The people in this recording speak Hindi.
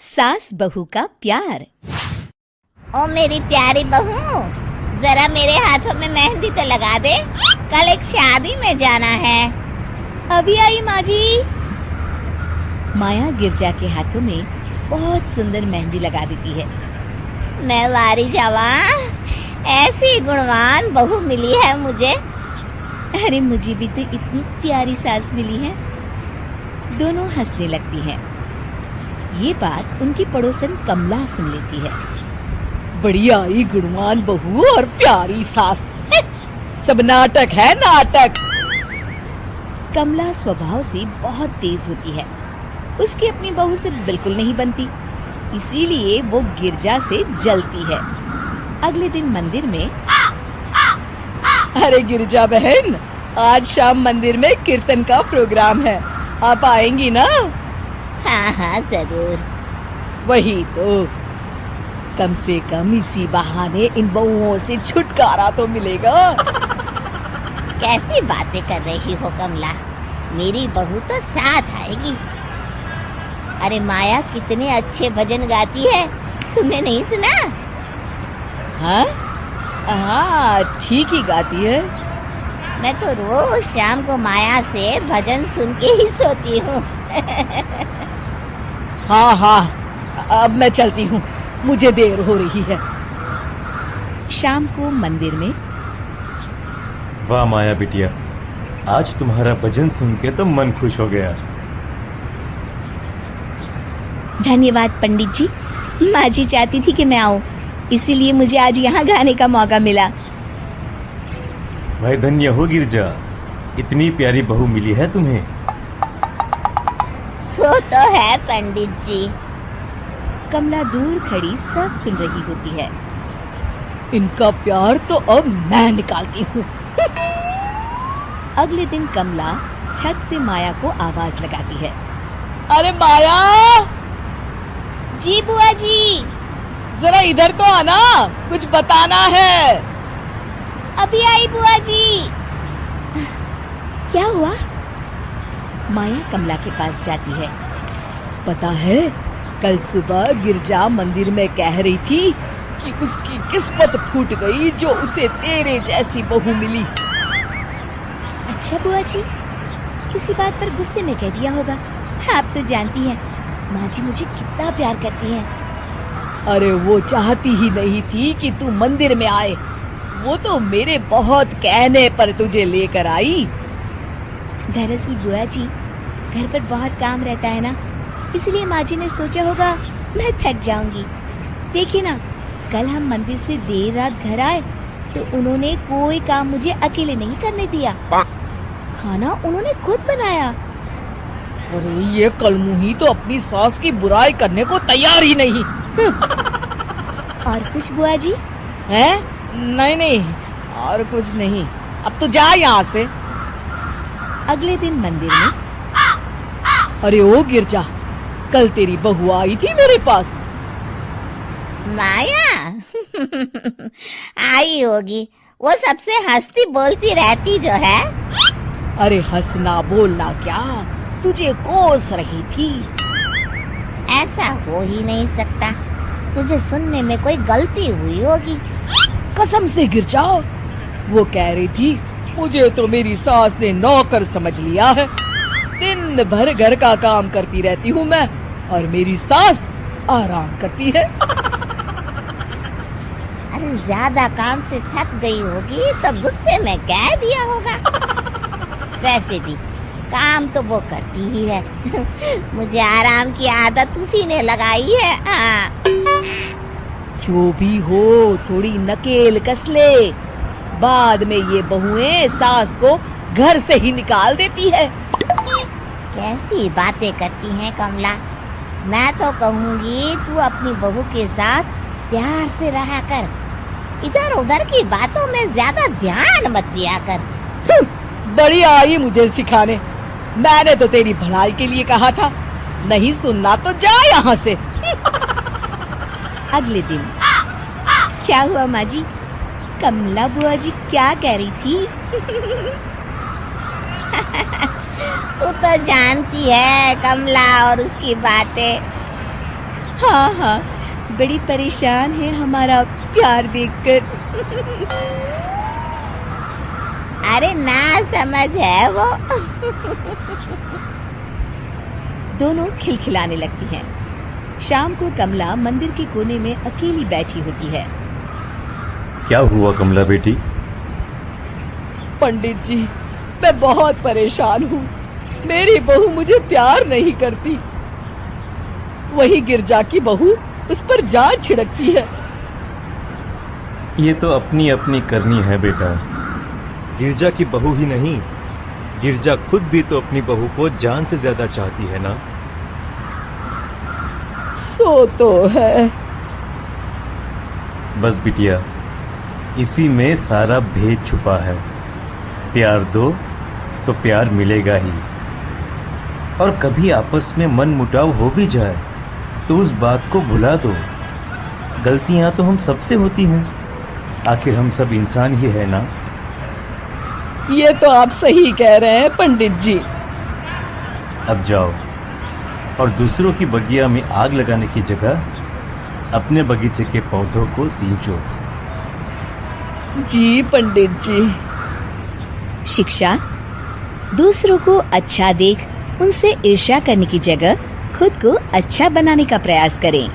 सास बहू का प्यार। ओ मेरी प्यारी बहू, जरा मेरे हाथों में मेहंदी तो लगा दे, कल एक शादी में जाना है। अभी आई माँ जी। माया गिरजा के हाथों में बहुत सुंदर मेहंदी लगा देती है। मैं वारी जावा, ऐसी गुणवान बहू मिली है मुझे। अरे मुझे भी तो इतनी प्यारी सास मिली है। दोनों हंसने लगती हैं। ये बात उनकी पड़ोसन कमला सुन लेती है। बढ़िया ही गुणवान बहू और प्यारी सास, सब नाटक है नाटक। कमला स्वभाव से बहुत तेज होती है। उसकी अपनी बहू से बिल्कुल नहीं बनती, इसीलिए वो गिरजा से जलती है। अगले दिन मंदिर में, अरे गिरजा बहन, आज शाम मंदिर में कीर्तन का प्रोग्राम है, आप आएंगी ना? हाँ हाँ जरूर। वही तो, कम से कम इसी बहाने इन बहुओं से छुटकारा तो मिलेगा। कैसी बातें कर रही हो कमला, मेरी बहू तो साथ आएगी। अरे माया कितने अच्छे भजन गाती है, तुमने नहीं सुना? हाँ हाँ, ठीक ही गाती है। मैं तो रोज शाम को माया से भजन सुन के ही सोती हूँ। हाँ हाँ, अब मैं चलती हूँ, मुझे देर हो रही है। शाम को मंदिर में, वाह माया बिटिया, आज तुम्हारा भजन सुन के तो मन खुश हो गया। धन्यवाद पंडित जी। माँ जी चाहती थी कि मैं आऊँ, इसीलिए मुझे आज यहाँ गाने का मौका मिला। भाई धन्य हो गिरजा, इतनी प्यारी बहू मिली है तुम्हें। सो तो है पंडित जी। कमला दूर खड़ी सब सुन रही होती है। इनका प्यार तो अब मैं निकालती हूँ। अगले दिन कमला छत से माया को आवाज लगाती है। अरे माया, जी बुआ जी। जरा इधर तो आना, कुछ बताना है। अभी आई बुआ जी। क्या हुआ? माया कमला के पास जाती है। पता है, कल सुबह गिरजा मंदिर में कह रही थी कि उसकी किस्मत फूट गई जो उसे तेरे जैसी बहू मिली। अच्छा बुआ जी, किसी बात पर गुस्से में कह दिया होगा। आप तो जानती हैं माँ जी मुझे कितना प्यार करती हैं। अरे वो चाहती ही नहीं थी कि तू मंदिर में आए, वो तो मेरे बहुत कहने पर तुझे लेकर आई। दरअसल बुआ जी, घर पर बहुत काम रहता है ना, इसलिए माँ जी ने सोचा होगा मैं थक जाऊंगी। देखिए ना, कल हम मंदिर से देर रात घर आए तो उन्होंने कोई काम मुझे अकेले नहीं करने दिया। खाना उन्होंने खुद बनाया। अरे ये कलमुही तो अपनी सास की बुराई करने को तैयार ही नहीं। और कुछ बुआ जी? है? नहीं नहीं, और कुछ नहीं, अब तो जा यहाँ से। अगले दिन मंदिर में, अरे ओ गिरजा, कल तेरी बहू आई थी मेरे पास। माया आई होगी, वो सबसे हंसती बोलती रहती जो है। अरे हंसना बोलना क्या, तुझे कोस रही थी। ऐसा हो ही नहीं सकता, तुझे सुनने में कोई गलती हुई होगी। कसम से गिरजा, वो कह रही थी मुझे तो मेरी सास ने नौकर समझ लिया है। दिन भर घर का काम करती रहती हूँ मैं, और मेरी सास आराम करती है। अरे ज्यादा काम से थक गई होगी तो गुस्से में कह दिया होगा। वैसे भी काम तो वो करती ही है। मुझे आराम की आदत उसी ने लगाई है। हाँ। जो भी हो, थोड़ी नकेल कस ले, बाद में ये बहुएं सास को घर से ही निकाल देती है। कैसी बातें करती हैं कमला, मैं तो कहूँगी तू अपनी बहू के साथ प्यार से रहा कर, इधर उधर की बातों में ज्यादा ध्यान मत दिया कर। बड़ी आई मुझे सिखाने, मैंने तो तेरी भलाई के लिए कहा था, नहीं सुनना तो जा यहाँ से। अगले दिन, क्या हुआ माँ जी? कमला बुआ जी क्या कह रही थी? तू तो जानती है कमला और उसकी बातें। हाँ हाँ, बड़ी परेशान है हमारा प्यार देखकर। अरे ना समझ है वो। दोनों खिलखिलाने लगती हैं। शाम को कमला मंदिर के कोने में अकेली बैठी होती है। क्या हुआ कमला बेटी? पंडित जी, मैं बहुत परेशान हूँ। मेरी बहू मुझे प्यार नहीं करती। वही गिरजा की बहू उस पर जान छिड़कती है। ये तो अपनी अपनी करनी है बेटा। गिरजा की बहू ही नहीं, गिरजा खुद भी तो अपनी बहू को जान से ज्यादा चाहती है ना। सो तो है। बस बिटिया, इसी में सारा भेद छुपा है। प्यार दो तो प्यार मिलेगा ही। और कभी आपस में मन मुटाव हो भी जाए तो उस बात को भुला दो। गलतियां तो हम सबसे होती हैं, आखिर हम सब इंसान ही है ना। ये तो आप सही कह रहे हैं पंडित जी। अब जाओ और दूसरों की बगिया में आग लगाने की जगह अपने बगीचे के पौधों को सींचो। जी पंडित जी। शिक्षा, दूसरों को अच्छा देख उनसे ईर्ष्या करने की जगह खुद को अच्छा बनाने का प्रयास करें।